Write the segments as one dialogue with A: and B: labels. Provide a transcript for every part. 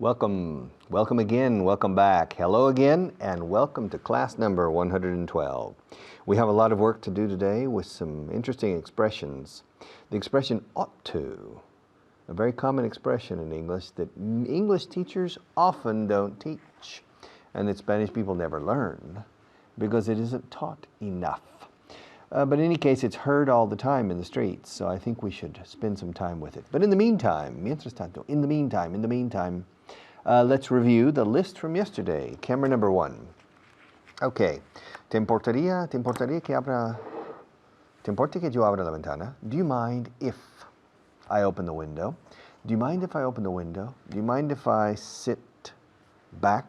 A: Welcome again, welcome back. Hello again, and welcome to class number 112. We have a lot of work to do today with some interesting expressions. The expression ought to, a very common expression in English that English teachers often don't teach, and that Spanish people never learn because it isn't taught enough. But in any case, it's heard all the time in the streets, so I think we should spend some time with it. But in the meantime, mientras tanto, in the meantime, let's review the list from yesterday. Camera number 1. Okay. ¿Te importa que yo abra la ventana? Do you mind if I open the window? Do you mind if I open the window? Do you mind if I sit back?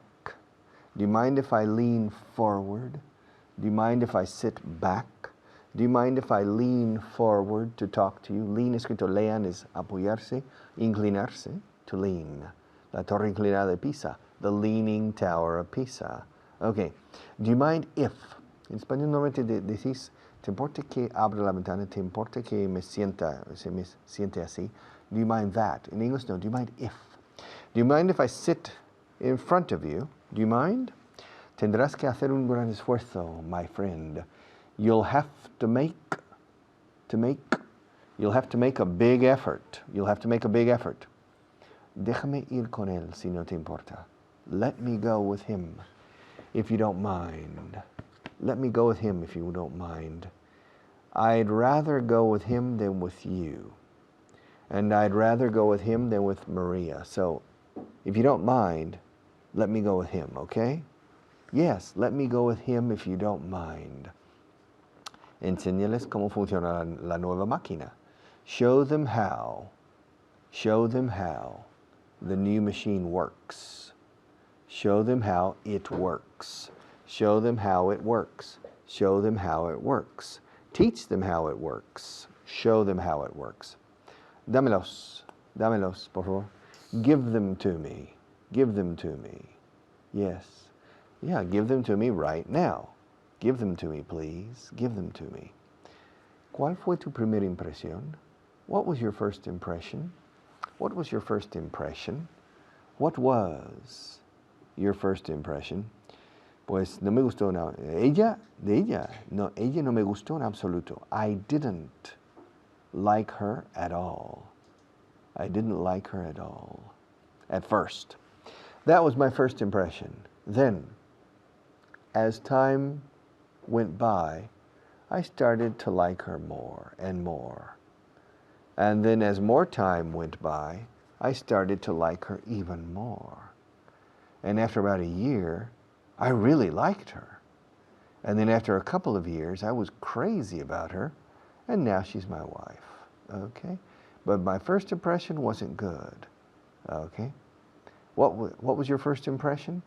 A: Do you mind if I lean forward? Do you mind if I sit back? Do you mind if I lean forward to talk to you? Lean, escrito lean, is apoyarse, inclinarse, to lean. La torre inclinada de Pisa, the leaning tower of Pisa. Okay. Do you mind if, en español normalmente decís, ¿te importa que abra la ventana? ¿Te importa que se me siente así? Do you mind that? In English, no. Do you mind if? Do you mind if I sit in front of you? Do you mind? Tendrás que hacer un gran esfuerzo, my friend. You'll have to make a big effort. You'll have to make a big effort. Déjame ir con él si no te importa. Let me go with him if you don't mind. Let me go with him if you don't mind. I'd rather go with him than with you. And I'd rather go with him than with Maria. So, if you don't mind, let me go with him, okay? Yes, let me go with him if you don't mind. Enséñales cómo funciona la nueva máquina. Show them how the new machine works. Show them how it works. Show them how it works. Show them how it works. Teach them how it works. Show them how it works. Dámelos, por favor. Give them to me. Give them to me. Yes. Yeah, give them to me right now. Give them to me, please. Give them to me. ¿Cuál fue tu primera impresión? What was your first impression? What was your first impression? What was your first impression? Pues no me gustó nada. Ella no me gustó en absoluto. I didn't like her at all. I didn't like her at all. At first. That was my first impression. Then, as time went by, I started to like her more and more. And then as more time went by, I started to like her even more. And after about a year, I really liked her. And then after a couple of years, I was crazy about her, and now she's my wife. Okay? But my first impression wasn't good. Okay? What was your first impression?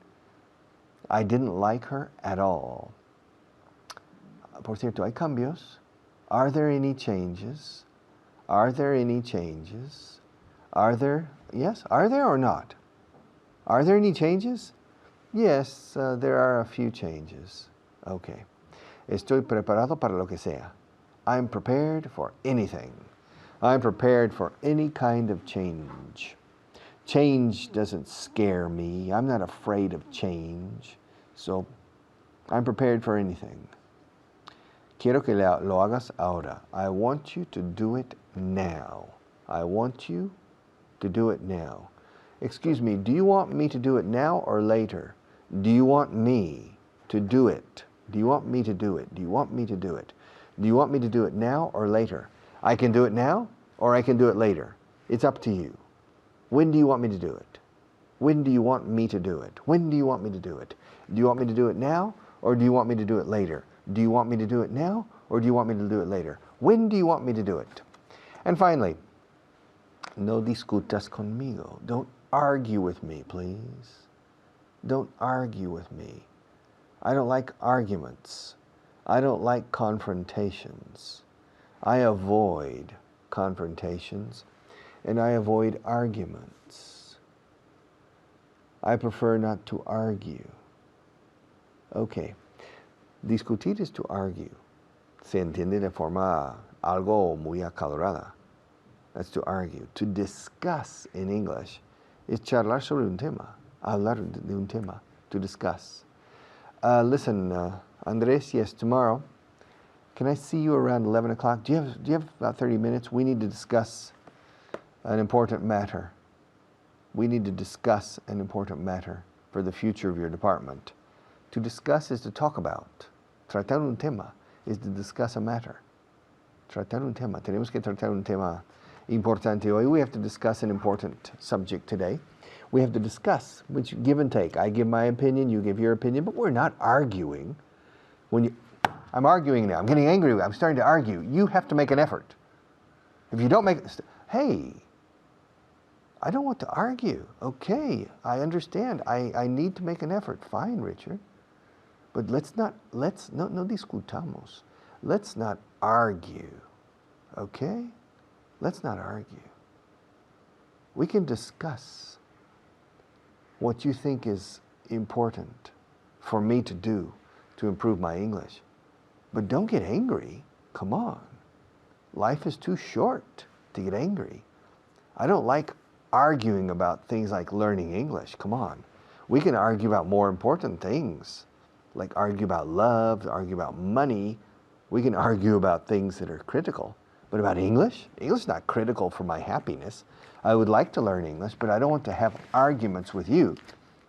A: I didn't like her at all. Por cierto, hay cambios. Are there any changes? Are there any changes? Are there? Yes, are there or not? Are there any changes? Yes, there are a few changes. Okay. Estoy preparado para lo que sea. I'm prepared for anything. I'm prepared for any kind of change. Change doesn't scare me. I'm not afraid of change. So, I'm prepared for anything. Quiero que lo hagas ahora. I want you to do it now. I want you to do it now. Excuse me, do you want me to do it now or later? Do you want me to do it? Do you want me to do it? Do you want me to do it? Do you want me to do it now or later? I can do it now or I can do it later. It's up to you. When do you want me to do it? When do you want me to do it? When do you want me to do it? Do you want me to do it now or do you want me to do it later? Do you want me to do it now or do you want me to do it later? When do you want me to do it? And finally, no discutas conmigo. Don't argue with me, please. Don't argue with me. I don't like arguments. I don't like confrontations. I avoid confrontations and I avoid arguments. I prefer not to argue. Okay. Discutir is to argue. Se entiende de forma algo muy acalorada. That's to argue. To discuss in English Es charlar sobre un tema. Hablar de un tema. To discuss. Listen, Andres, yes, tomorrow, can I see you around 11 o'clock? Do you have about 30 minutes? We need to discuss an important matter. We need to discuss an important matter for the future of your department. To discuss is to talk about. Tratar un tema is to discuss a matter. Tratar un tema. Tenemos que tratar un tema importante hoy. We have to discuss an important subject today. We have to discuss, which give and take. I give my opinion, you give your opinion, but we're not arguing. I'm arguing now. I'm getting angry. I'm starting to argue. You have to make an effort. If you don't make, hey, I don't want to argue. Okay, I understand. I need to make an effort. Fine, Richard. But no discutamos. Let's not argue. Okay? Let's not argue. We can discuss what you think is important for me to do to improve my English. But don't get angry. Come on. Life is too short to get angry. I don't like arguing about things like learning English. Come on. We can argue about more important things, like argue about love, argue about money. We can argue about things that are critical. But about English? English is not critical for my happiness. I would like to learn English, but I don't want to have arguments with you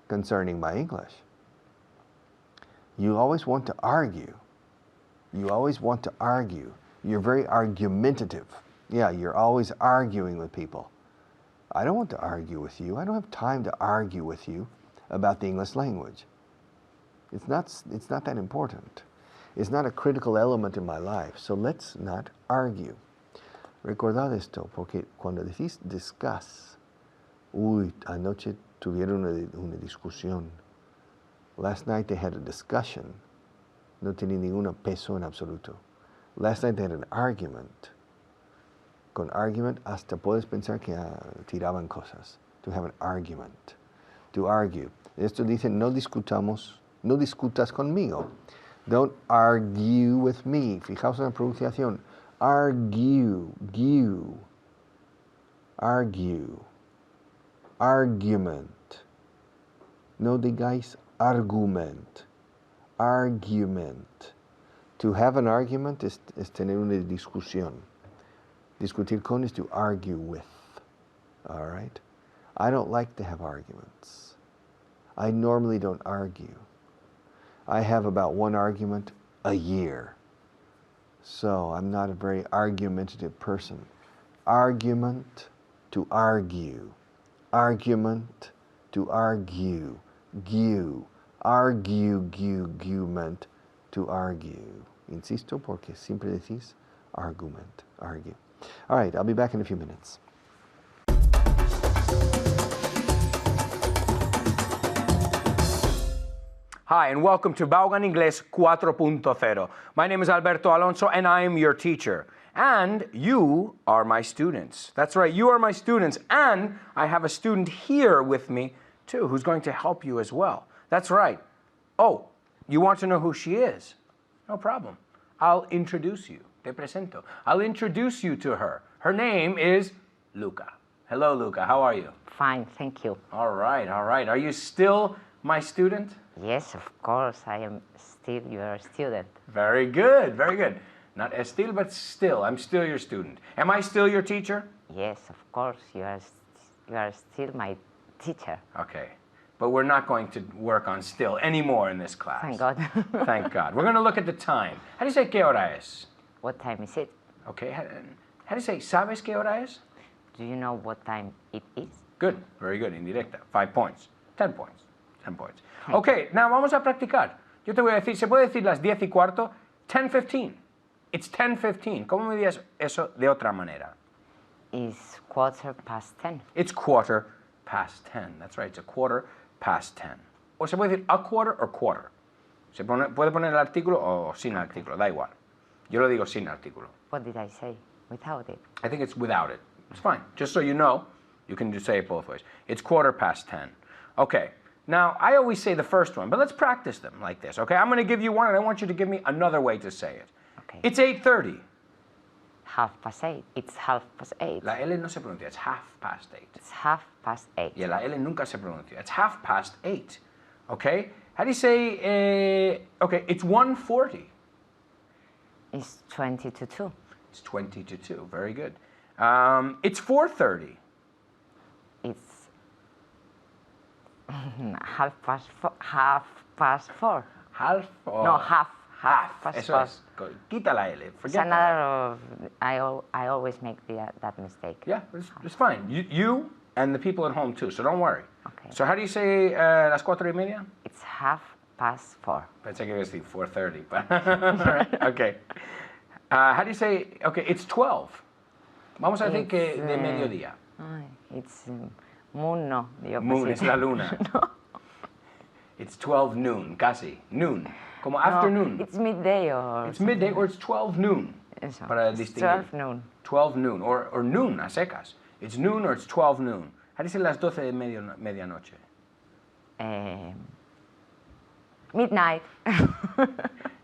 A: concerning my English. You always want to argue. You always want to argue. You're very argumentative. Yeah, you're always arguing with people. I don't want to argue with you. I don't have time to argue with you about the English language. It's not that important. It's not a critical element in my life, so let's not argue. Recordad esto, porque cuando decís discuss, anoche tuvieron una discusión. Last night they had a discussion. No tenía ningún peso en absoluto. Last night they had an argument. Con argument hasta puedes pensar que tiraban cosas. To have an argument. To argue. Esto dice, no discutamos, no discutas conmigo. Don't argue with me. Fijaos en la pronunciación. Argue, argue, argument. No digáis argument. Argument. To have an argument es tener una discusión. Discutir con is to argue with. All right? I don't like to have arguments. I normally don't argue. I have about one argument a year. So I'm not a very argumentative person. Argument, to argue. Argument, to argue. Argument, to argue. Insisto, porque siempre decís argument, argue. All right, I'll be back in a few minutes.
B: Hi, and welcome to Vaughan Inglés 4.0. My name is Alberto Alonso, and I am your teacher. And you are my students. That's right, you are my students. And I have a student here with me, too, who's going to help you as well. That's right. Oh, you want to know who she is? No problem. I'll introduce you. Te presento. I'll introduce you to her. Her name is Luca. Hello, Luca. How are you?
C: Fine, thank you.
B: All right, all right. Are you still my student?
C: Yes, of course, I am still your student.
B: Very good, very good. Not still, but still. I'm still your student. Am I still your teacher?
C: Yes, of course, you are still my teacher.
B: Okay. But we're not going to work on still anymore in this class.
C: Thank God.
B: Thank God. We're going to look at the time. How do you say qué hora es?
C: What time is it?
B: Okay. How do you say sabes qué hora es?
C: Do you know what time it is?
B: Good. Very good. Indirecta. 5 points. 10 points. 10 points. Okay. Now vamos a practicar. Yo te voy a decir, se puede decir las 10:15, 10:15. It's 10:15. ¿Cómo me dirías eso de otra manera?
C: It's 10:15.
B: It's 10:15. That's right. It's a 10:15. O se puede decir a quarter or quarter. Se puede poner el artículo o sin artículo. Da igual. Yo lo digo sin artículo.
C: What did I say? Without it?
B: I think it's without it. It's fine. Just so you know, you can just say it both ways. It's 10:15. Okay. Now, I always say the first one, but let's practice them like this, okay? I'm going to give you one, and I want you to give me another way to say it.
C: Okay.
B: It's 8:30.
C: 8:30. It's 8:30.
B: La L no se pronuncia, it's 8:30.
C: It's 8:30.
B: Y la L nunca se pronuncia. It's 8:30. Okay? How do you say, okay, it's 1:40.
C: It's 20 to 2.
B: It's 20 to 2. Very good. It's 4:30.
C: It's 4:30. 4:30.
B: Half or
C: No, half.
B: Eso es. Quita la L.
C: It's
B: Forget that.
C: another. I always make that mistake.
B: Yeah, it's fine. You and the people at home too, so don't worry.
C: Okay.
B: So how do you say las 4:30?
C: It's 4:30.
B: Pensé que iba a decir 4:30, but okay. How do you say, okay, it's 12. Vamos a decir que de mediodía.
C: It's moon, no.
B: Moon es la luna.
C: No.
B: It's 12 noon, casi. Noon. Como afternoon.
C: It's midday or.
B: It's midday or it's 12 noon.
C: Eso.
B: Para
C: It's
B: distinguir.
C: 12 noon.
B: 12 noon, or noon, a secas. It's noon or it's 12 noon. How do you say las 12 de medianoche?
C: Midnight.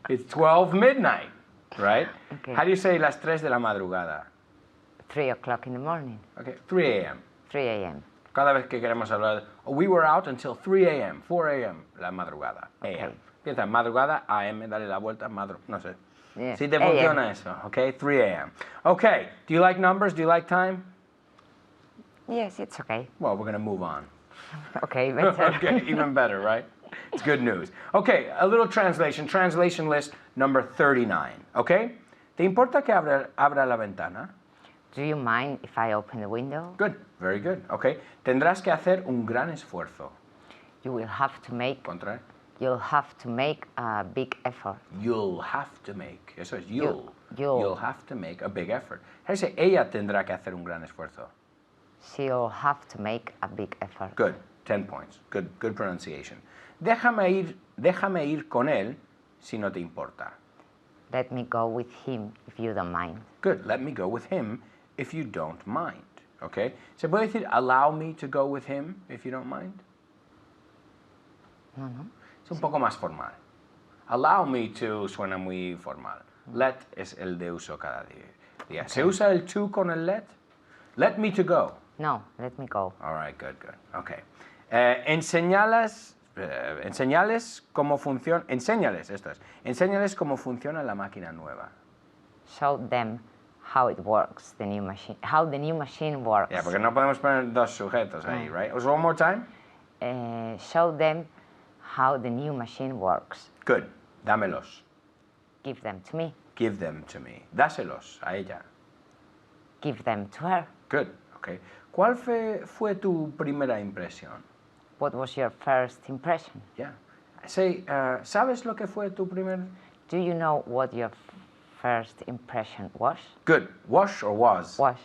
B: It's 12 midnight, right?
C: Okay.
B: How do you say las 3 de la madrugada?
C: 3 o'clock in the morning.
B: Okay, 3 a.m.
C: 3 a.m.
B: Cada vez que queremos hablar, we were out until 3 a.m., 4 a.m., la madrugada,
C: Okay.
B: a.m. Piensa, madrugada, a.m., dale la vuelta, no sé.
C: Yeah.
B: Si te
C: AM.
B: funciona eso, okay, 3 a.m. Okay, do you like numbers? Do you like time?
C: Yes, it's okay.
B: Well, we're going to move on.
C: Okay, better.
B: Okay, even better, right? It's good news. Okay, a little translation. Translation list number 39, okay? ¿Te importa que abra la ventana?
C: Do you mind if I open the window?
B: Good, very good, okay. Tendrás que hacer un gran esfuerzo.
C: You will have to make.
B: Contra.
C: You'll have to make a big effort.
B: You'll have to make. Eso es, you'll.
C: You'll.
B: You'll have to make a big effort. How do you say, ella tendrá que hacer un gran esfuerzo?
C: She'll have to make a big effort.
B: Good, 10 points. Good pronunciation. Déjame ir con él si no te importa.
C: Let me go with him if you don't mind.
B: Good, let me go with him if you don't mind. Okay? ¿Se puede decir allow me to go with him if you don't mind?
C: No, no.
B: Es un poco más formal. Allow me to suena muy formal. Let es el de uso cada día. ¿Se usa el to con el let? Let me to go.
C: No, let me go.
B: All right, good. Okay. Enséñales cómo funciona. Enséñales cómo funciona la máquina nueva.
C: Show them how it works, the new machine. How the new machine works.
B: Yeah, porque no podemos poner dos sujetos ahí, right? So one more time.
C: Show them how the new machine works.
B: Good. Dámelos.
C: Give them to me.
B: Give them to me. Dáselos a ella.
C: Give them to her.
B: Good. Okay. ¿Cuál fue tu primera impresión?
C: What was your first impression?
B: Yeah. Say, ¿sabes lo que fue tu primer?
C: Do you know what your first impression was?
B: Good. Wash or was?
C: Was.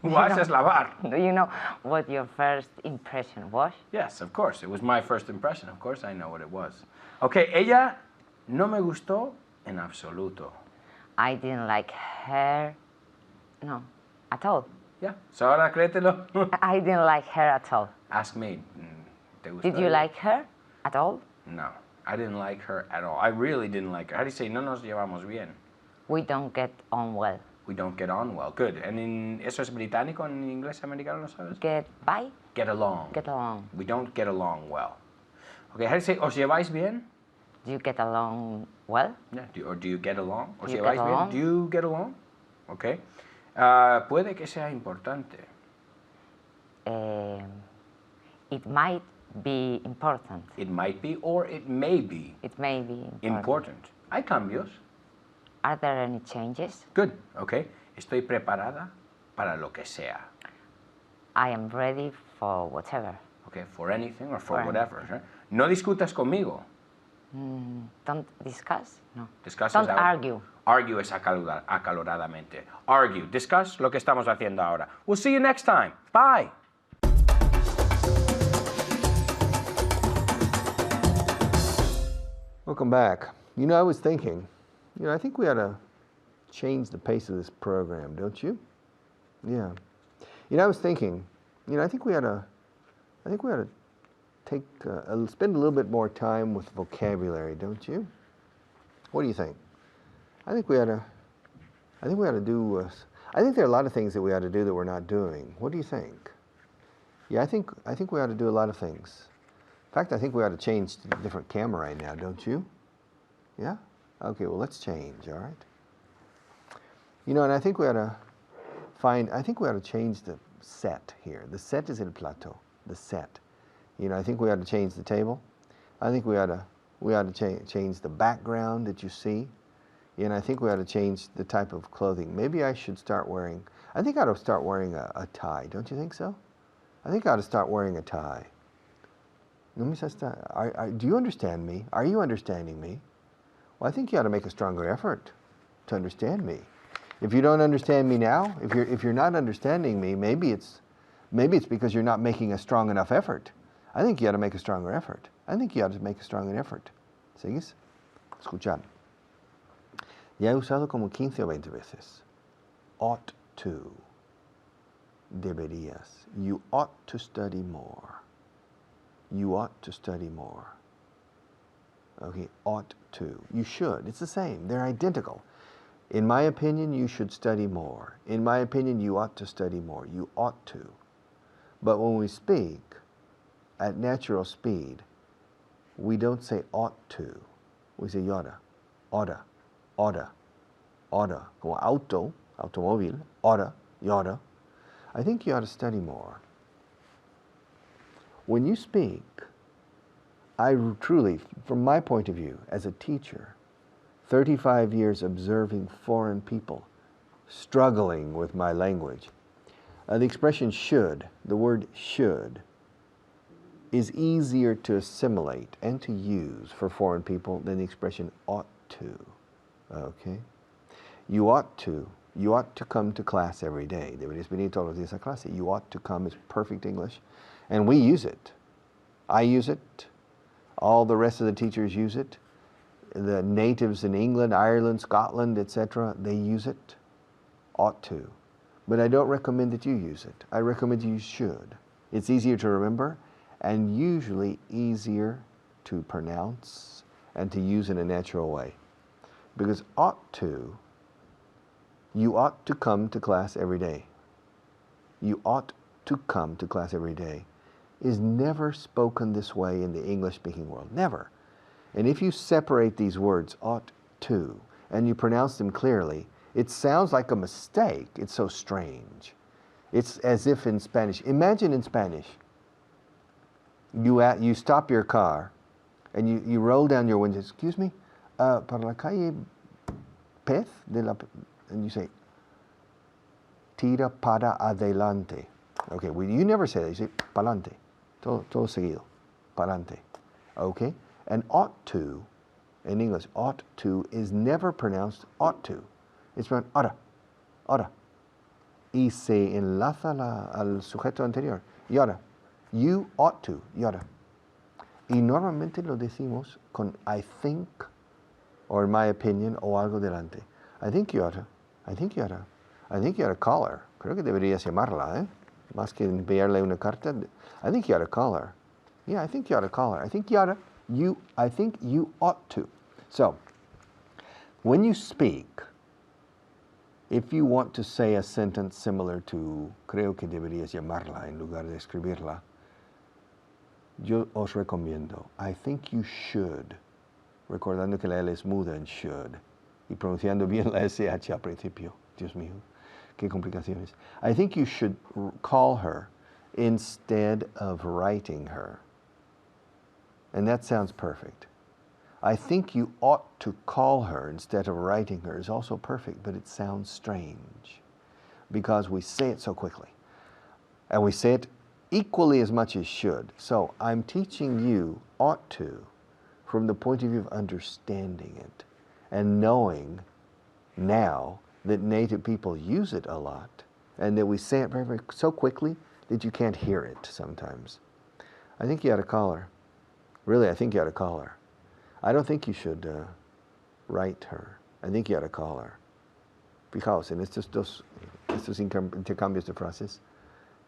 B: Wash es lavar.
C: Do you know what your first impression was?
B: Yes, of course. It was my first impression. Of course I know what it was. Okay, ella no me gustó en absoluto.
C: I didn't like her. No, at all.
B: Yeah. So ahora créetelo.
C: I didn't like her at all.
B: Ask me. ¿Te gustó
C: Did you
B: ella?
C: like her at all?
B: No, I didn't like her at all. I really didn't like her. How do you say no nos llevamos bien?
C: We don't get on well.
B: We don't get on well. Good. And ¿eso es británico en inglés americano, no sabes?
C: Get by?
B: Get along.
C: Get along.
B: We don't get along well. Okay, how do you say os lleváis bien?
C: Do you get along well?
B: Yeah, do you get along? ¿Os
C: Do you
B: lleváis
C: get
B: bien?
C: along?
B: Do you get along? Okay. Puede que sea importante.
C: It might be important.
B: It might be or it may be
C: It may be important.
B: important. ¿Hay cambios?
C: Are there any changes?
B: Good. Okay. Estoy preparada para lo que sea.
C: I am ready for whatever.
B: Okay, for anything or for
C: For
B: whatever. ¿eh? No discutas conmigo.
C: Don't discuss? No.
B: Discuss
C: Don't
B: es algo-
C: argue.
B: Argue es acaloradamente. Argue. Discuss lo que estamos haciendo ahora. We'll see you next time. Bye.
A: Welcome back. You know, I was thinking, I think we ought to change the pace of this program, don't you? Yeah. I was thinking, I think we ought to take, spend a little bit more time with vocabulary, don't you? What do you think? I think we ought to I think we ought to do, I think there are a lot of things that we ought to do that we're not doing. What do you think? Yeah, I think we ought to do a lot of things. In fact, I think we ought to change to a different camera right now, don't you? Yeah? Okay, well, let's change, all right? You know, and I think we ought to change the set here. The set is el plateau, the set. You know, I think we ought to change the table. I think we ought to change the background that you see. And I think we ought to change the type of clothing. Maybe I should start wearing, I think I ought to start wearing a tie. Don't you think so? I think I ought to start wearing a tie. Do you understand me? Are you understanding me? Well, I think you ought to make a stronger effort to understand me. If you don't understand me now, if you're not understanding me, maybe it's because you're not making a strong enough effort. I think you ought to make a stronger effort. I think you ought to make a stronger effort. ¿Sigues? Escuchar. Ya he usado como 15 o 20 veces. Ought to. Deberías. You ought to study more. You ought to study more. Okay, ought to. You should. It's the same. They're identical. In my opinion, you should study more. In my opinion, you ought to study more. You ought to. But when we speak at natural speed, we don't say ought to. We say oughta, oughta, oughta, oughta. Como auto, automóvil, oughta, you oughta. I think you ought to study more. When you speak, I truly, from my point of view, as a teacher, 35 years observing foreign people struggling with my language, the expression should, the word should, is easier to assimilate and to use for foreign people than the expression ought to. Okay? You ought to come to class every day. Deberías venir todos los días a clase. You ought to come is perfect English. And we use it. I use it. All the rest of the teachers use it. The natives in England, Ireland, Scotland, etc., they use it. Ought to. But I don't recommend that you use it. I recommend you should. It's easier to remember and usually easier to pronounce and to use in a natural way. Because ought to, you ought to come to class every day. You ought to come to class every day is never spoken this way in the English-speaking world. Never. And if you separate these words, ought to, and you pronounce them clearly, it sounds like a mistake. It's so strange. It's as if in Spanish. Imagine in Spanish, you stop your car and you roll down your window. Excuse me, para la calle Pez de la, and you say, tira para adelante. Okay, well, you never say that. You say pa'lante. Todo seguido. Pa'lante. Okay? And ought to, in English, ought to is never pronounced ought to. It's pronounced oughta, oughta. Y se enlaza al sujeto anterior. Y oughta. You ought to. Y oughta. Y normalmente lo decimos con I think, or in my opinion, o algo delante. I think you oughta. I think you oughta. I think you oughta call her. Creo que deberías llamarla, ¿eh? Más que enviarle una carta. I think you oughta call her. Yeah, I think you oughta call her. I think you oughta. I think you ought to. So, when you speak, if you want to say a sentence similar to creo que deberías llamarla en lugar de escribirla, yo os recomiendo, I think you should, recordando que la L es muda en should, y pronunciando bien la SH al principio. Dios mío, qué complicaciones. I think you should call her instead of writing her. And that sounds perfect. I think you ought to call her instead of writing her is also perfect, but it sounds strange because we say it so quickly. And we say it equally as much as should. So I'm teaching you ought to from the point of view of understanding it and knowing now that native people use it a lot and that we say it very, very so quickly that you can't hear it sometimes. I think you ought to call her. Really, I think you ought to call her. I don't think you should write her. I think you ought to call her. Fijaos, en estos intercambios de frases,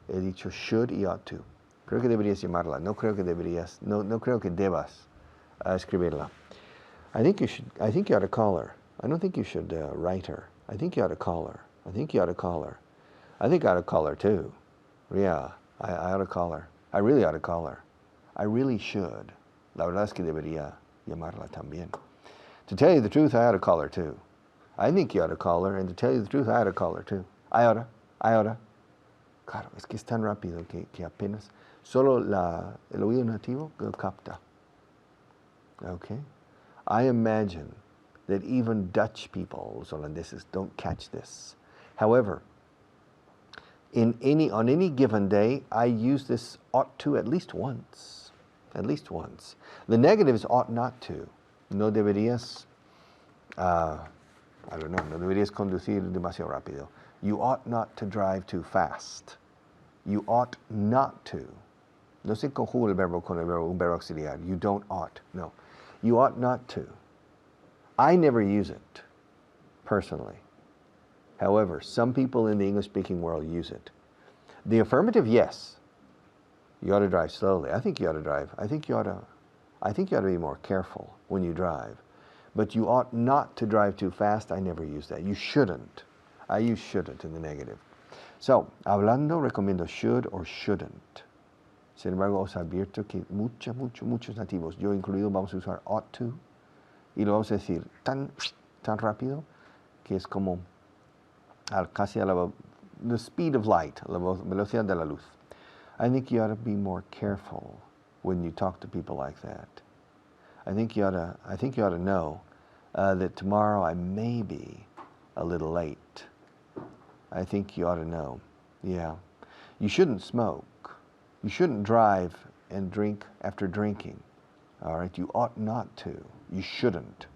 A: he dicho should y ought to. Creo que deberías llamarla. No creo que deberías. No creo que debas escribirla. I think you ought to call her. I don't think you should write her. I think you ought to call her. I think you ought to call her. I think I ought to call her too. Yeah, I ought to call her. I really ought to call her. I really should. La verdad es que debería llamarla también. To tell you the truth, I ought to call her too. I think you ought to call her, and to tell you the truth, I ought to call her too. I oughta. Claro, es que es tan rápido que apenas solo el oído nativo lo capta. Okay? I imagine that even Dutch people, los holandeses, don't catch this. However, on any given day, I use this ought to at least once. At least once. The negative is ought not to. No deberías, I don't know, no deberías conducir demasiado rápido. You ought not to drive too fast. You ought not to. No se conjuga el verbo con un verbo auxiliar. You don't ought. No. You ought not to. I never use it, personally. However, some people in the English-speaking world use it. The affirmative, yes. You ought to drive slowly. I think you ought to drive. I think you ought to be more careful when you drive. But you ought not to drive too fast. I never use that. You shouldn't. I use shouldn't in the negative. So, hablando, recomiendo should or shouldn't. Sin embargo, os advierto que muchos nativos, yo incluido, vamos a usar ought to, y lo vamos a decir tan rápido que es como casi a the speed of light, la velocidad de la luz. I think you ought to be more careful when you talk to people like that. I think you ought to know that tomorrow I may be a little late. I think you ought to know. Yeah. You shouldn't smoke. You shouldn't drive and drink after drinking. All right? You ought not to. You shouldn't.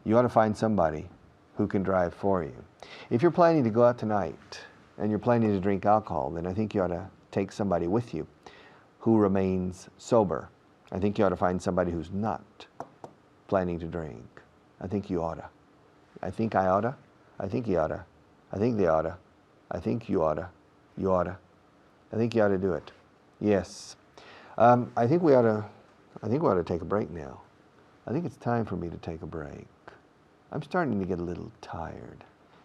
A: You ought to find somebody who can drive for you. If you're planning to go out tonight and you're planning to drink alcohol, then I think you ought to take somebody with you who remains sober. I think you ought to find somebody who's not planning to drink. I think you oughta. I think I oughta. I think you oughta. I think they oughta. I think you oughta. You oughta. I think you ought to do it. Yes. I think we ought to take a break now. I think it's time for me to take a break. I'm starting to get a little tired.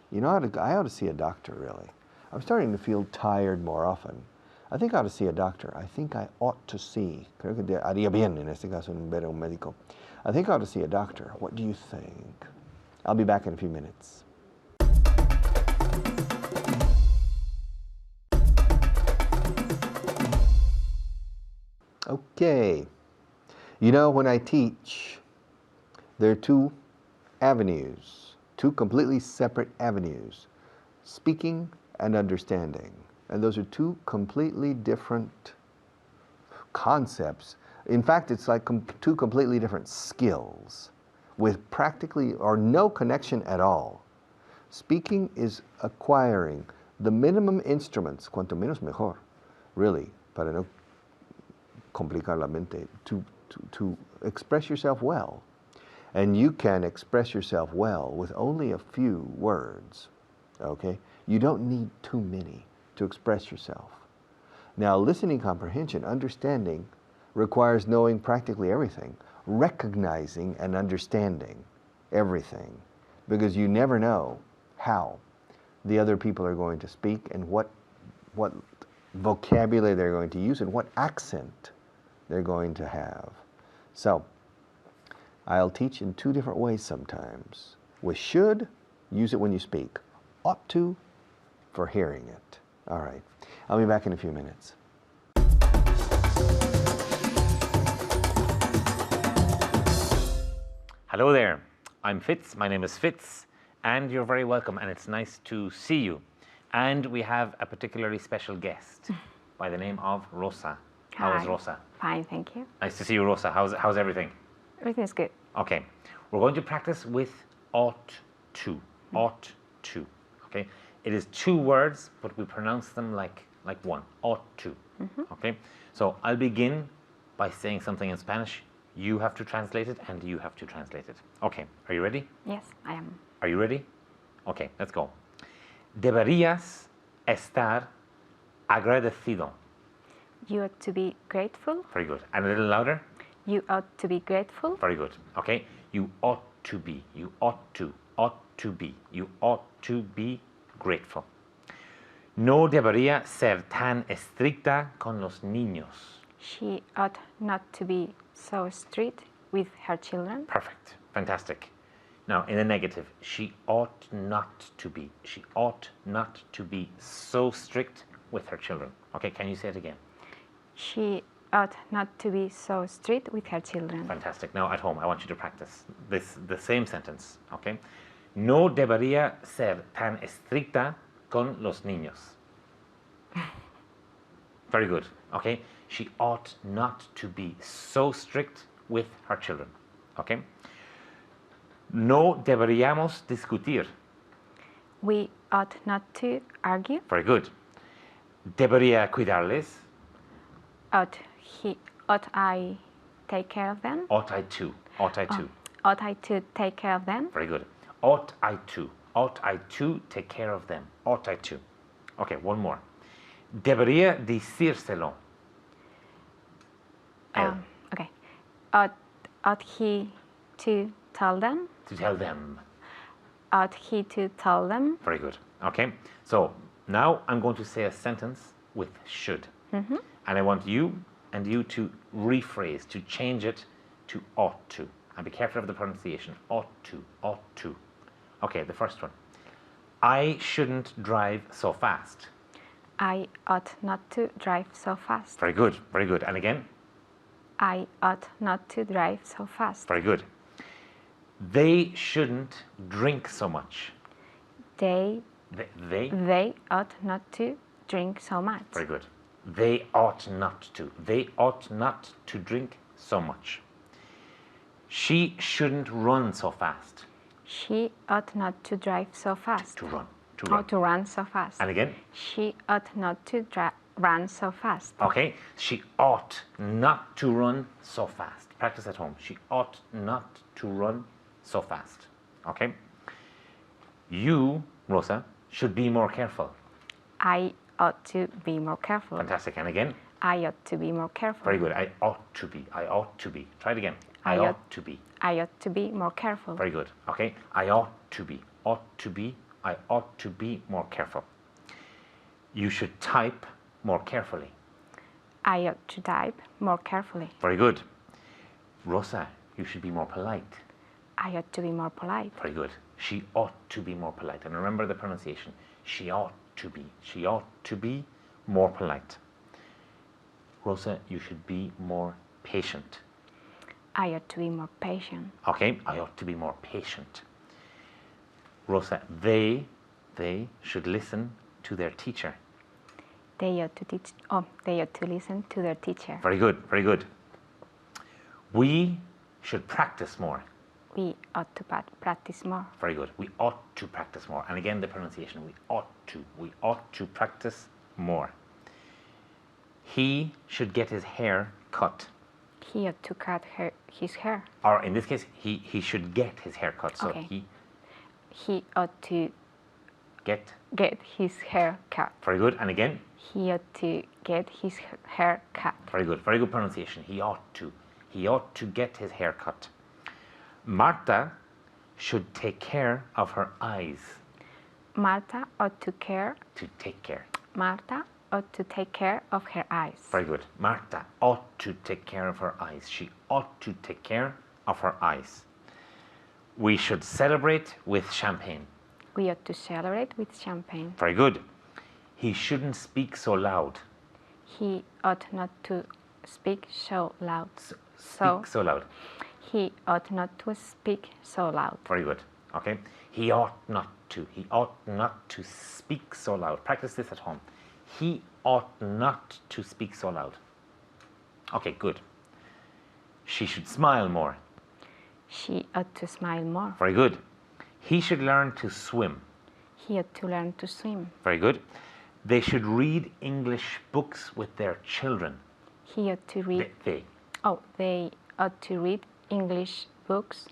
A: You know, I ought to see a doctor, really. I'm starting to feel tired more often. I think I ought to see a doctor. I think I ought to see. Creo que haría bien en este caso en ver a un médico. I think I ought to see a doctor. What do you think? I'll be back in a few minutes. Okay. You know, when I teach, there are two avenues, two completely separate avenues, speaking and understanding. And those are two completely different concepts. In fact, it's like two completely different skills with practically or no connection at all. Speaking is acquiring the minimum instruments, cuanto menos mejor, really, para no complicar la mente, to express yourself well. And you can express yourself well with only a few words, okay? You don't need too many to express yourself. Now, listening comprehension, understanding, requires knowing practically everything, recognizing and understanding everything, because you never know how the other people are going to speak and what vocabulary they're going to use and what accent they're going to have. So, I'll teach in two different ways sometimes. With should, use it when you speak. Ought to, for hearing it. All right. I'll be back in a few minutes.
D: Hello there. I'm Fitz. My name is Fitz, and you're very welcome, and it's nice to see you. And we have a particularly special guest by the name of Rosa. How is Rosa?
E: Fine, thank you.
D: Nice to see you, Rosa. How's everything?
E: Everything's good.
D: Okay. We're going to practice with ought to. Ought to. Okay? It is two words, but we pronounce them like one. Ought to. Okay? So I'll begin by saying something in Spanish. You have to translate it, and you have to translate it. Okay. Are you ready?
E: Yes, I am.
D: Are you ready? Okay, let's go. Deberías estar agradecido.
E: You ought to be grateful.
D: Very good. And a little louder.
E: You ought to be grateful.
D: Very good. Okay. You ought to be. You ought to. ought to be. You ought to be grateful. No debería ser tan estricta con los niños.
E: She ought not to be so strict with her children.
D: Perfect. Fantastic. Now, in the negative, she ought not to be. She ought not to be so strict with her children. Okay, can you say it again?
E: She ought not to be so strict with her children.
D: Fantastic. Now, at home, I want you to practice the same sentence. Okay? No debería ser tan estricta con los niños. Very good. Okay? She ought not to be so strict with her children. Okay? No deberíamos discutir.
E: We ought not to argue.
D: Very good. Debería cuidarles.
E: Ought I take care of them?
D: Ought I to? Ought I to?
E: Ought I to take care of them?
D: Very good. Ought I to? Ought I to take care of them? Ought I to? Okay, one more. Debería decírselo. Él.
E: Okay. Ought he to tell them?
D: To tell them.
E: Ought he to tell them?
D: Very good. Okay, so now I'm going to say a sentence with should. And I want you and you to rephrase, to change it to ought to. And be careful of the pronunciation. Ought to, ought to. Okay, the first one. I shouldn't drive so fast.
E: I ought not to drive so fast.
D: Very good, very good. And again,
E: I ought not to drive so fast.
D: very good. They shouldn't drink so much.
E: They
D: They
E: ought not to drink so much.
D: very good. They ought not to. They ought not to drink so much. She shouldn't run so fast.
E: She ought not to drive so fast.
D: To run. To
E: Or
D: run.
E: to run so fast.
D: And again,
E: She ought not to run so fast.
D: okay. She ought not to run so fast. Practice at home. She ought not to run so fast. Okay. You, Rosa, should be more careful.
E: I ought to be more careful.
D: Fantastic. And again,
E: I ought to be more careful.
D: very good. I ought to be. I ought to be. Try it again. I ought to be.
E: I ought to be more careful.
D: Very good. Okay. I ought to be. Ought to be. I ought to be more careful. You should type more carefully.
E: I ought to type more carefully.
D: Very good. Rosa, you should be more polite.
E: I ought to be more polite.
D: Very good. She ought to be more polite. And remember the pronunciation. She ought to be. She ought to be more polite. Rosa, you should be more patient.
E: I ought to be more patient.
D: Okay, I ought to be more patient. Rosa, they should listen to their teacher.
E: They ought to teach. Oh, they ought to listen to their teacher.
D: Very good, very good. We should practice more.
E: We ought to practice more.
D: Very good. We ought to practice more. And again, the pronunciation. We ought to. We ought to practice more. He should get his hair cut.
E: He ought to cut his hair.
D: Or in this case, he should get his hair cut. So
E: Okay. He ought to
D: get.
E: get his hair cut.
D: Very good. And again,
E: He ought to get his hair cut.
D: very good. Very good pronunciation. He ought to. He ought to get his hair cut. Marta should take care of her eyes.
E: Marta ought to care.
D: To take care.
E: Marta ought to take care of her eyes.
D: Very good. Marta ought to take care of her eyes. She ought to take care of her eyes. We should celebrate with champagne.
E: We ought to celebrate with champagne.
D: Very good. He shouldn't speak so loud.
E: He ought not to speak so loud.
D: Speak so loud.
E: He ought not to speak so loud.
D: Very good. Okay. He ought not to. He ought not to speak so loud. Practice this at home. He ought not to speak so loud. Okay, good. She should smile more.
E: She ought to smile more.
D: Very good. He should learn to swim.
E: He ought to learn to swim.
D: Very good. They should read English books with their children.
E: He ought to read.
D: They.
E: They ought to read English books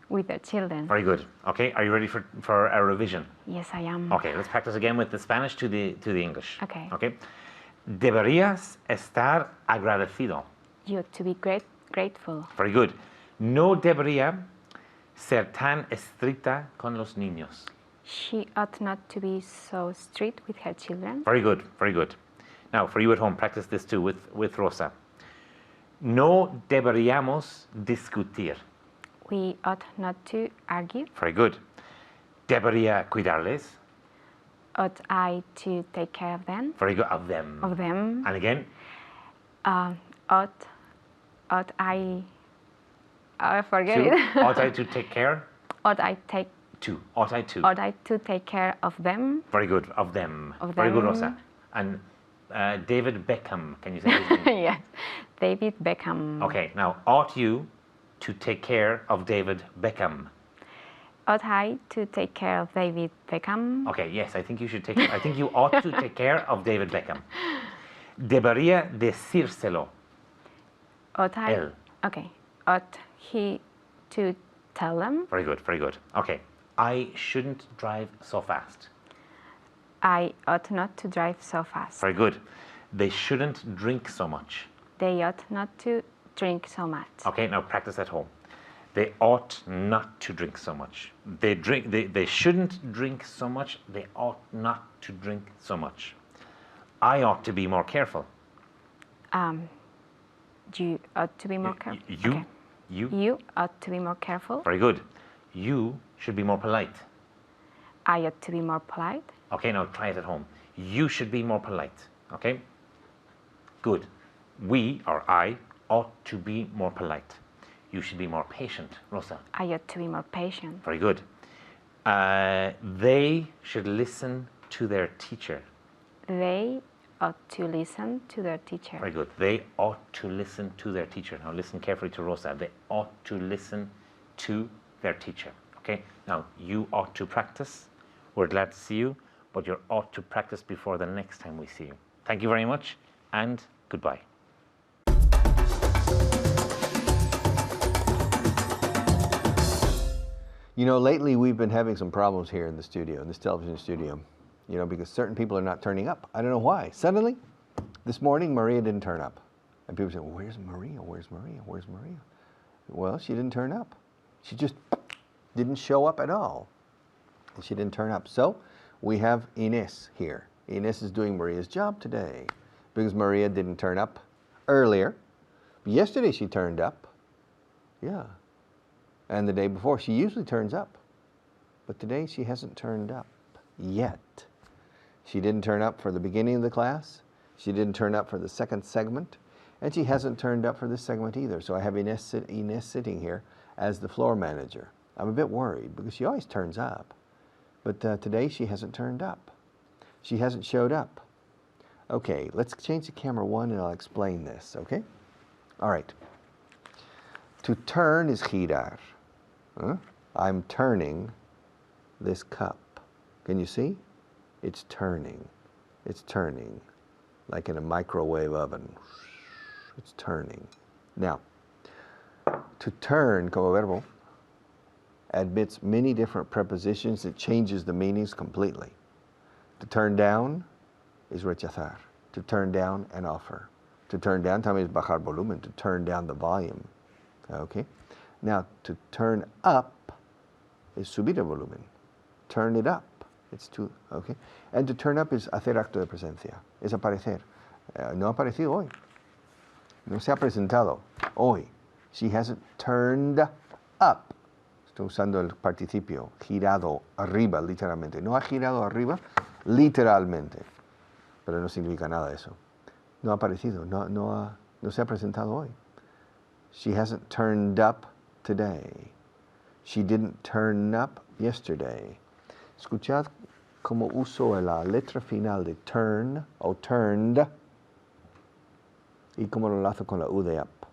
E: with their children.
D: Very good. Okay, are you ready for a revision?
E: Yes, I am.
D: Okay, let's practice again with the Spanish to the English.
E: Okay.
D: Okay. Deberías estar agradecido.
E: You ought to be grateful.
D: Very good. No debería ser tan estricta con los niños.
E: She ought not to be so strict with her children.
D: Very good, very good. Now, for you at home, practice this too with Rosa. No deberíamos discutir.
E: We ought not to argue.
D: Very good. Debería cuidarles.
E: Ought I to take care of them?
D: Very good. Of them.
E: Of them.
D: And again,
E: Ought I forget
D: to.
E: it.
D: Ought I to take care?
E: Ought I take
D: To. Ought I to.
E: ought I to take care of them?
D: Very good. Of them.
E: Of
D: Very good,
E: them.
D: Rosa. And David Beckham. Can you say his name?
E: Yes. David Beckham.
D: Okay. Now, ought you to take care of David Beckham?
E: Ought I to take care of David Beckham?
D: Okay. Yes, I think you should take. I think you ought to take care of David Beckham. Debería decírselo.
E: Ought I?
D: Él.
E: Okay. Ought he to tell them?
D: Very good. Very good. Okay. I shouldn't drive so fast.
E: I ought not to drive so fast.
D: Very good. They shouldn't drink so much.
E: They ought not to drink so much.
D: Okay, now practice at home. They ought not to drink so much. They shouldn't drink so much. They ought not to drink so much. I ought to be more careful.
E: You ought to be more careful.
D: You,
E: Okay.
D: you.
E: You ought to be more careful.
D: Very good. You should be more polite.
E: I ought to be more polite.
D: Okay, now try it at home. You should be more polite. Okay? Good. We, or I, ought to be more polite. You should be more patient, Rosa.
E: I ought to be more patient.
D: Very good. They should listen to their teacher.
E: They ought to listen to their teacher.
D: Very good. They ought to listen to their teacher. Now listen carefully to Rosa. They ought to listen to their teacher. Okay? Now you ought to practice. We're glad to see you, but you ought to practice before the next time we see you. Thank you very much, and goodbye.
A: You know, lately we've been having some problems here in the studio, in this television studio, you know, because certain people are not turning up. I don't know why. Suddenly, this morning, Maria didn't turn up. And people say, well, where's Maria? Where's Maria? Where's Maria? Well, she didn't turn up. She just didn't show up at all. And she didn't turn up. So we have Inés here. Inés is doing Maria's job today because Maria didn't turn up earlier. Yesterday she turned up. Yeah. And the day before, she usually turns up. But today she hasn't turned up yet. She didn't turn up for the beginning of the class. She didn't turn up for the second segment. And she hasn't turned up for this segment either. So I have Inés sitting here as the floor manager. I'm a bit worried because she always turns up. But today she hasn't turned up. She hasn't showed up. Okay, let's change to camera one and I'll explain this, okay? All right. To turn is girar. Huh? I'm turning this cup. Can you see? It's turning. It's turning. Like in a microwave oven. It's turning. Now, to turn, como verbo, admits many different prepositions. It changes the meanings completely. To turn down is rechazar. To turn down and offer. To turn down también es bajar volumen. To turn down the volume. Okay? Now, to turn up is subir el volumen. Turn it up. It's to, okay? And to turn up is hacer acto de presencia. Es aparecer. No ha aparecido hoy. No se ha presentado hoy. She hasn't turned up. Estoy usando el participio. Girado arriba, literalmente. No ha girado arriba, literalmente. Pero no significa nada eso. No ha aparecido. No se ha presentado hoy. She hasn't turned up today. She didn't turn up yesterday. Escuchad cómo uso la letra final de turn o turned y cómo lo lazo con la U de up.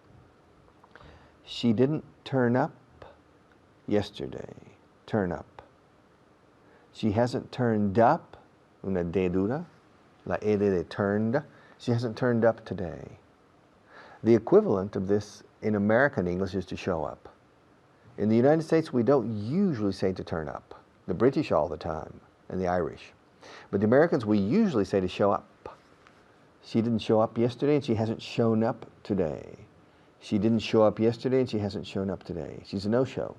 A: She didn't turn up yesterday. Turn up. She hasn't turned up, una D dura, la E de turned. She hasn't turned up today. The equivalent of this in American English is to show up. In the United States, we don't usually say to turn up. The British all the time, and the Irish. But the Americans, we usually say to show up. She didn't show up yesterday, and she hasn't shown up today. She didn't show up yesterday, and she hasn't shown up today. She's a no-show.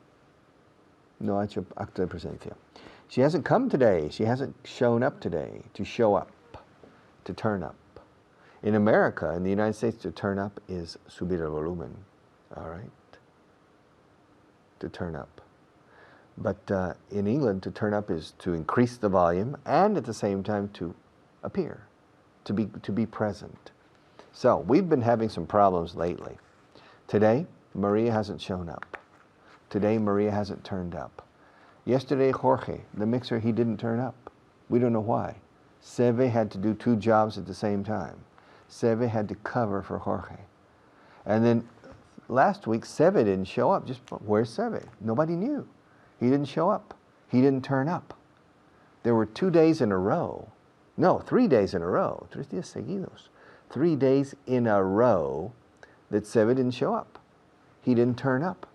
A: No ha hecho acto de presencia. She hasn't come today. She hasn't shown up today. To show up. To turn up. In America, in the United States, to turn up is subir el volumen. All right? To turn up. But in England, to turn up is to increase the volume and at the same time to appear, to be present. So we've been having some problems lately. Today, Maria hasn't shown up. Today, Maria hasn't turned up. Yesterday, Jorge, the mixer, he didn't turn up. We don't know why. Seve had to do 2 jobs at the same time. Seve had to cover for Jorge. And then last week, Seve didn't show up. Just, where's Seve? Nobody knew. He didn't show up. He didn't turn up. There were 2 days in a row. No, 3 days in a row. 3 días seguidos. 3 days in a row that Seve didn't show up. He didn't turn up.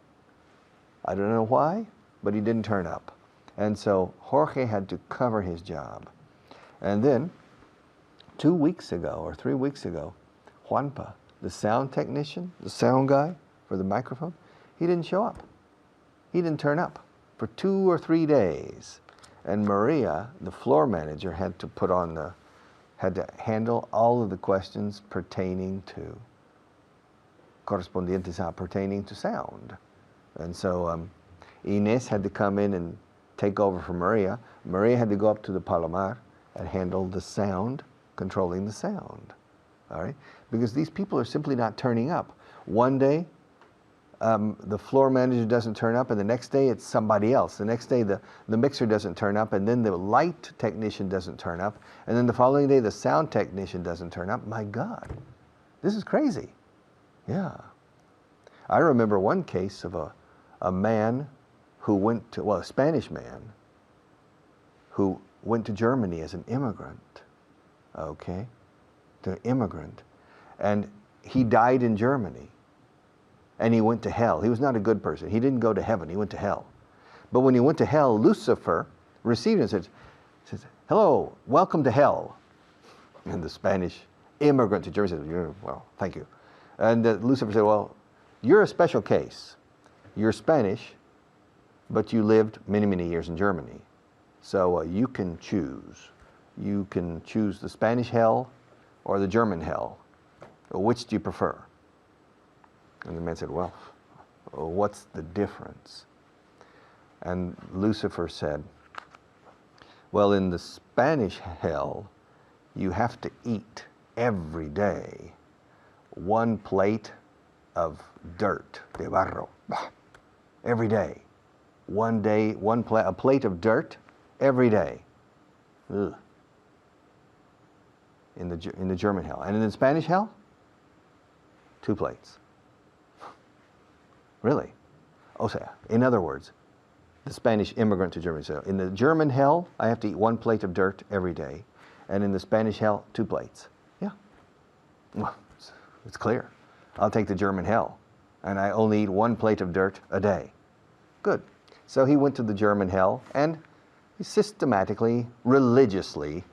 A: I don't know why, but he didn't turn up. And so Jorge had to cover his job. And then 2 weeks ago or 3 weeks ago, Juanpa, the sound technician, the sound guy for the microphone, he didn't show up. He didn't turn up for 2 or 3 days. And Maria, the floor manager, had to handle all of the questions pertaining to pertaining to sound. And so Inés had to come in and take over for Maria. Maria had to go up to the Palomar and handle the sound, controlling the sound. All right? Because these people are simply not turning up. One day, the floor manager doesn't turn up, and the next day it's somebody else. The next day the mixer doesn't turn up, and then the light technician doesn't turn up, and then the following day the sound technician doesn't turn up. My God, this is crazy. Yeah. I remember one case of a man who went to, well, a Spanish man who went to Germany as an immigrant, okay, the immigrant, and he died in Germany. And he went to hell. He was not a good person. He didn't go to heaven. He went to hell. But when he went to hell, Lucifer received him and says, hello, welcome to hell. And the Spanish immigrant to Germany said, well, thank you. And Lucifer said, well, you're a special case. You're Spanish, but you lived many, many years in Germany. So you can choose. You can choose the Spanish hell or the German hell. Which do you prefer? And the man said, well, what's the difference? And Lucifer said, well, in the Spanish hell, you have to eat every day 1 plate of dirt, de barro, every day. A plate of dirt every day. Ugh. In the German hell. And in the Spanish hell, 2 plates. Really? O sea, in other words, the Spanish immigrant to Germany said, in the German hell, I have to eat 1 plate of dirt every day. And in the Spanish hell, 2 plates. Yeah. Well, it's clear. I'll take the German hell. And I only eat 1 plate of dirt a day. Good. So he went to the German hell, and he systematically, religiously,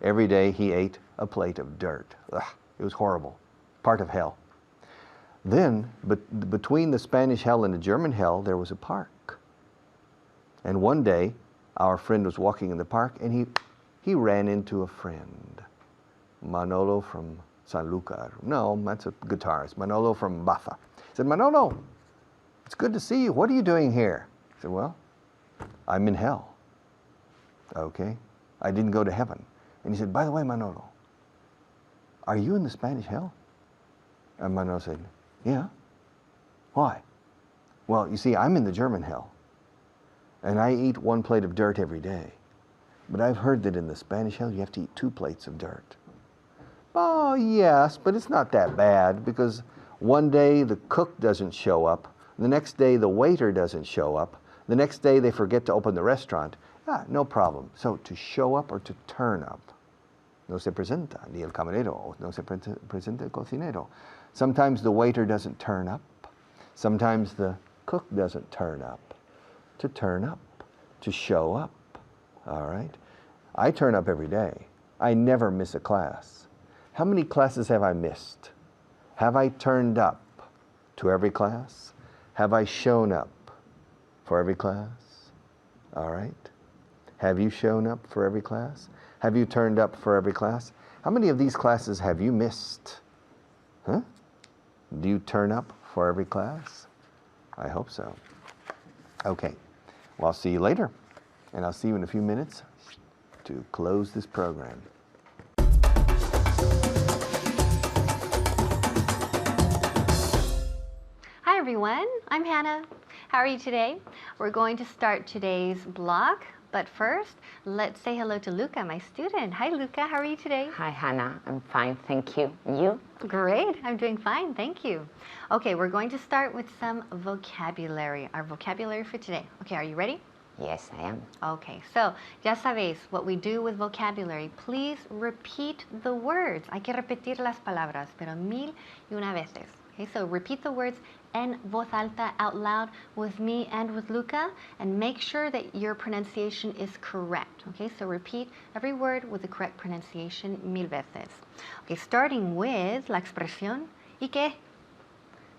A: every day he ate a plate of dirt. Ugh, it was horrible. Part of hell. Then, between the Spanish hell and the German hell, there was a park. And one day, our friend was walking in the park, and he ran into a friend. Manolo from Sanlúcar. No, that's a guitarist. Manolo from Baza. He said, Manolo, it's good to see you. What are you doing here? I said, well, I'm in hell. Okay. I didn't go to heaven. And he said, by the way, Manolo, are you in the Spanish hell? And Manolo said, yeah. Why? Well, you see, I'm in the German hell. And I eat 1 plate of dirt every day. But I've heard that in the Spanish hell, you have to eat 2 plates of dirt. Oh, yes, but it's not that bad, because one day the cook doesn't show up. The next day the waiter doesn't show up. The next day they forget to open the restaurant. Ah, no problem. So to show up or to turn up. No se presenta, ni el camarero, no se presenta el cocinero. Sometimes the waiter doesn't turn up. Sometimes the cook doesn't turn up. To turn up, to show up, all right? I turn up every day. I never miss a class. How many classes have I missed? Have I turned up to every class? Have I shown up for every class? All right. Have you shown up for every class? Have you turned up for every class? How many of these classes have you missed? Huh? Do you turn up for every class? I hope so. Okay. Well, I'll see you later. And I'll see you in a few minutes to close this program.
F: Hi everyone, I'm Hannah. How are you today? We're going to start today's block, but first, let's say hello to Luca, my student. Hi Luca, how are you today?
C: Hi, Hannah. I'm fine, thank you. You?
F: Great, I'm doing fine, thank you. Okay, we're going to start with some vocabulary, our vocabulary for today. Okay, are you ready?
C: Yes, I am.
F: Okay, so ya sabéis what we do with vocabulary. Please repeat the words. Hay que repetir las palabras, pero 1001 veces. Okay, so repeat the words en voz alta out loud with me and with Luca, and make sure that your pronunciation is correct. Okay, so repeat every word with the correct pronunciation 1000 veces. Okay, starting with la expresión ¿y qué?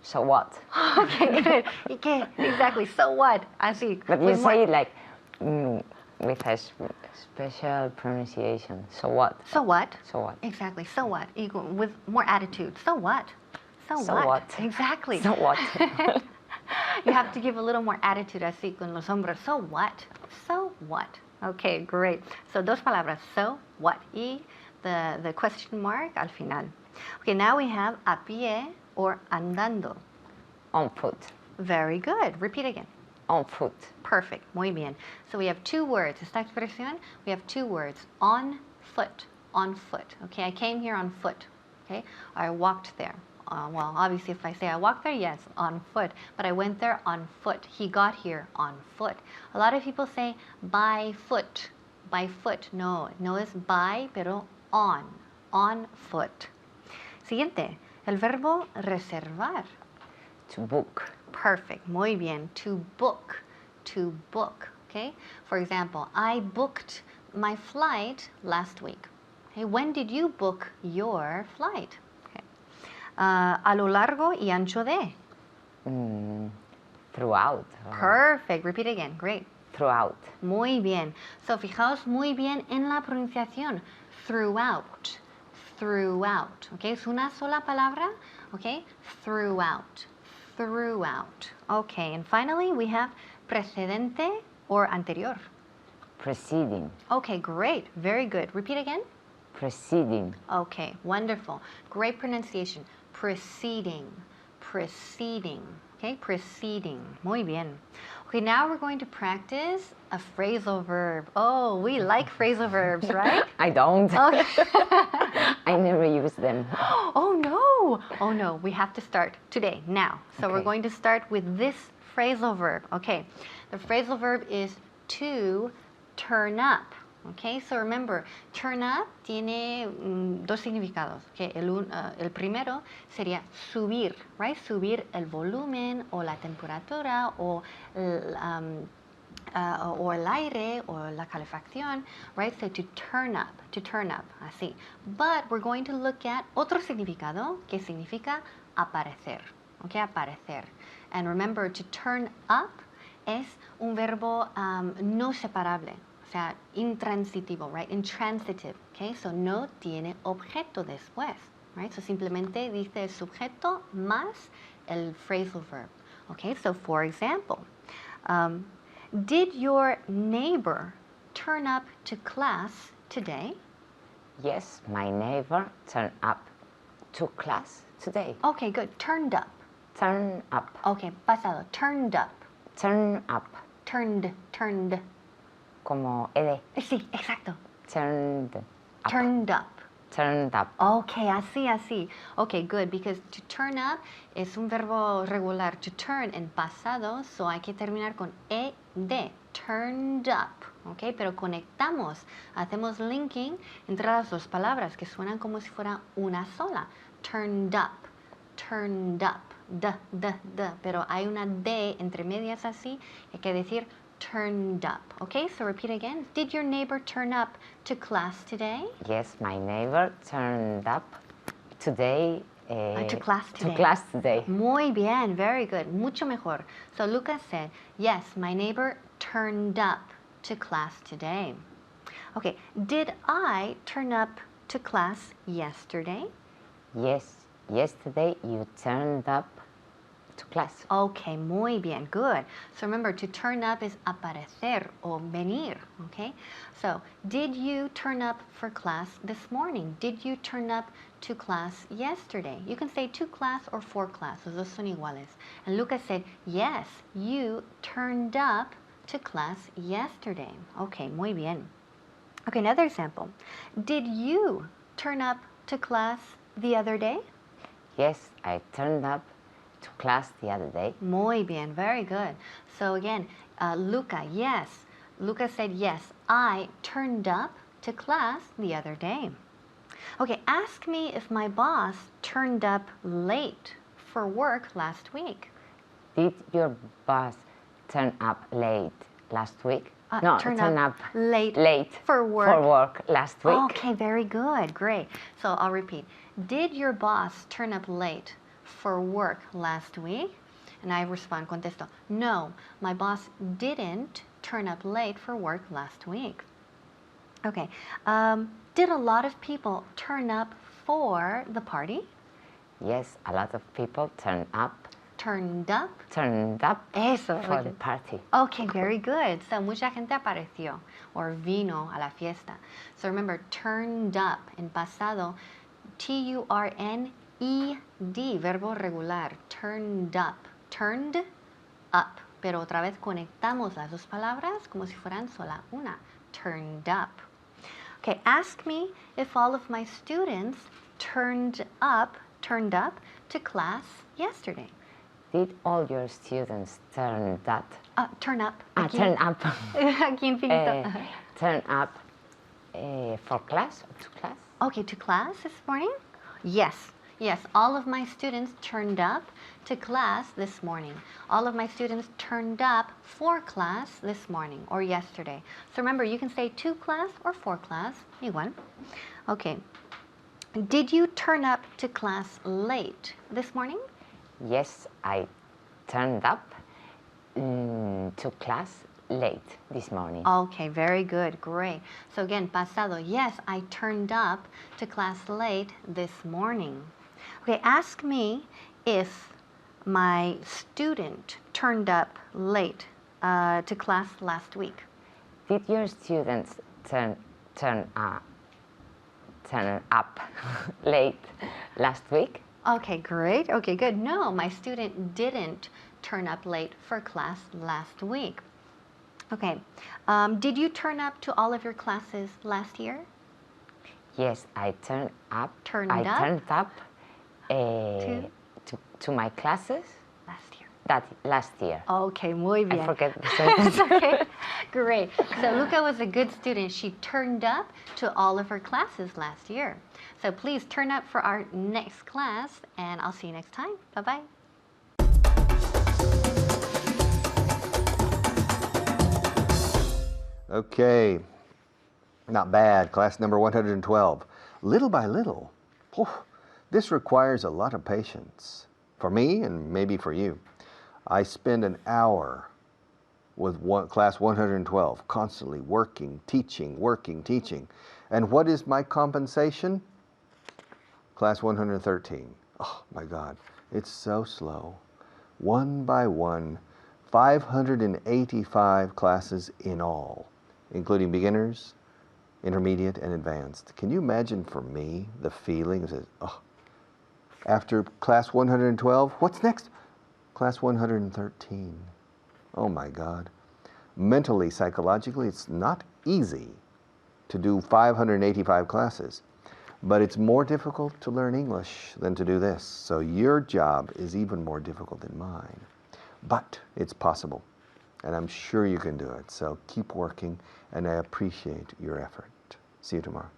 C: So what?
F: Okay, good. ¿Y qué? Exactly. So what? Así.
C: But you
F: with more-
C: say it like with a special pronunciation. So what?
F: So what?
C: So what?
F: Exactly. So what? With more attitude. So what?
C: So what?
F: Exactly.
C: So what?
F: You have to give a little more attitude así con los hombros. So what? So what? Okay, great. So dos palabras. So what? Y the question mark al final. Okay, now we have a pie or andando.
C: On foot.
F: Very good. Repeat again.
C: On foot.
F: Perfect. Muy bien. So we have two words. Esta expresión, we have two words. On foot. On foot. Okay, I came here on foot. Okay, I walked there. Well, obviously, if I say I walked there, yes, on foot. But I went there on foot. He got here on foot. A lot of people say by foot. By foot. No, no es by, pero on. On foot. Siguiente. El verbo reservar.
C: To book.
F: Perfect. Muy bien. To book. To book. Okay? For example, I booked my flight last week. Okay? When did you book your flight? Okay. A lo largo y ancho de.
C: Throughout.
F: Perfect. Repeat again. Great.
C: Throughout.
F: Muy bien. So, fijaos muy bien en la pronunciación. Throughout. Throughout. Okay? Es una sola palabra. Okay? Throughout. Throughout. Okay. And finally, we have precedente or anterior.
C: Preceding.
F: Okay, great. Very good. Repeat again.
C: Preceding.
F: Okay, wonderful. Great pronunciation. Preceding. Preceding. Okay, preceding. Muy bien. Okay, now we're going to practice a phrasal verb. Oh, we like phrasal verbs, right?
C: I don't.
F: Okay.
C: I never use them.
F: Oh no! Oh no, we have to start today, now. So we're
C: Okay.
F: going to start with this phrasal verb. Okay, the phrasal verb is to turn up. Okay, so remember, turn up tiene dos significados. Okay, el primero sería subir, right? Subir el volumen o la temperatura o el aire o la calefacción, right? So to turn up, así. But we're going to look at otro significado que significa aparecer, okay? Aparecer. And remember, to turn up es un verbo no separable, o sea, intransitivo, right? Intransitive, okay? So no tiene objeto después, right? So simplemente dice el sujeto más el phrasal verb, okay? So for example, did your neighbor turn up to class today?
C: Yes, my neighbor turned up to class today.
F: Okay, good. Turned up.
C: Turn up.
F: Okay, pasado. Turned up.
C: Turn up.
F: Turned.
C: Como ed.
F: Sí, exacto.
C: Turned up.
F: Turned up.
C: Turned up.
F: Okay, así. Okay, good, because to turn up es un verbo regular. To turn en pasado, so hay que terminar con ed. Turned up. Okay, pero conectamos, hacemos linking entre las dos palabras que suenan como si fuera una sola. Turned up. Pero hay una D entre medias así, hay que decir turned up. Okay, so repeat again. Did your neighbor turn up to class today?
C: Yes, my neighbor turned up today.
F: To class today.
C: To class today.
F: Muy bien, very good, mucho mejor. So Lucas said, yes, my neighbor turned up to class today? Okay, did I turn up to class yesterday?
C: Yes, yesterday you turned up to class.
F: Okay, muy bien, good. So remember, to turn up is aparecer o venir, okay? So, did you turn up for class this morning? Did you turn up to class yesterday? You can say to class or for class, los dos son iguales. And Lucas said, yes, you turned up to class yesterday. Okay, muy bien. Okay, another example. Did you turn up to class the other day?
C: Yes, I turned up to class the other day.
F: Muy bien, very good. So again, Luca, yes. Luca said, yes, I turned up to class the other day. Okay, ask me if my boss turned up late for work last week.
C: Did your boss turn up late last week?
F: Turn up late for work.
C: For work last week.
F: Okay, very good, great. So I'll repeat. Did your boss turn up late for work last week? And I respond, contesto, no, my boss didn't turn up late for work last week. Okay, did a lot of people turn up for the party?
C: Yes, a lot of people turned up.
F: Turned up?
C: Turned up
F: Eso,
C: for
F: okay.
C: the party.
F: Okay, very good. So mucha gente apareció or vino a la fiesta. So remember, turned up in pasado, T-U-R-N-E-D, verbo regular, turned up, turned up. Pero otra vez conectamos las dos palabras como si fueran sola una, turned up. Okay, ask me if all of my students turned up to class yesterday.
C: Did all your students turn up?
F: Turn up. Aquí.
C: Turn up.
F: Aquí infinito.
C: Turn up for class or to class?
F: Okay, to class this morning? Yes, all of my students turned up to class this morning. All of my students turned up for class this morning or yesterday. So remember, you can say to class or for class, igual. Okay, did you turn up to class late this morning?
C: Yes, I turned up to class late this morning.
F: Okay, very good, great. So again, pasado, yes, I turned up to class late this morning. Okay, ask me if my student turned up late to class last week.
C: Did your students turn up late last week?
F: Okay, great. Okay, good. No, my student didn't turn up late for class last week. Okay, did you turn up to all of your classes last year?
C: Yes, I turned up.
F: Turned
C: I
F: up?
C: turned up to my classes
F: Last year.
C: last year.
F: Okay, muy bien.
C: I forget the sentence.
F: Okay, great. So Luca was a good student. She turned up to all of her classes last year. So please turn up for our next class, and I'll see you next time. Bye-bye.
A: Okay, not bad. Class number 112. Little by little. This requires a lot of patience. For me, and maybe for you. I spend an hour with class 112, constantly working, teaching. And what is my compensation? Class 113. Oh my God, it's so slow. One by one, 585 classes in all, including beginners, intermediate, and advanced. Can you imagine for me the feeling of, after class 112, what's next? Class 113. Oh my God. Mentally, psychologically, it's not easy to do 585 classes, but it's more difficult to learn English than to do this. So your job is even more difficult than mine, but it's possible, and I'm sure you can do it. So keep working, and I appreciate your effort. See you tomorrow.